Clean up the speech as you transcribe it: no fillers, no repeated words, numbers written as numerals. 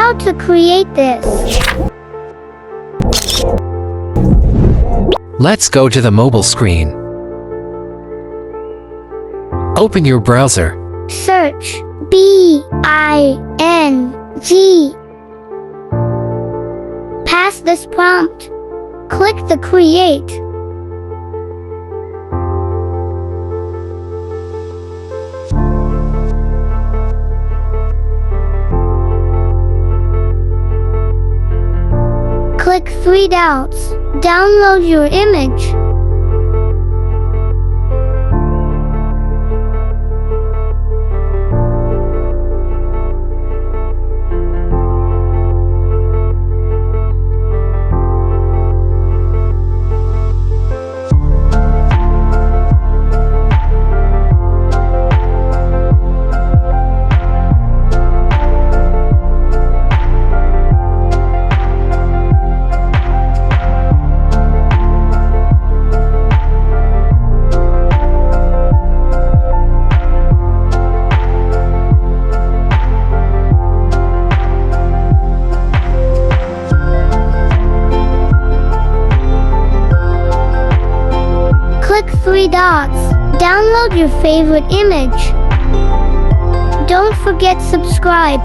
how to create this. Let's go to the mobile screen. Open your browser. Search BING. Pass this prompt. Click the Create. Click 3 dots. Download your image. Click 3 dots. Download your favorite image. Don't forget subscribe.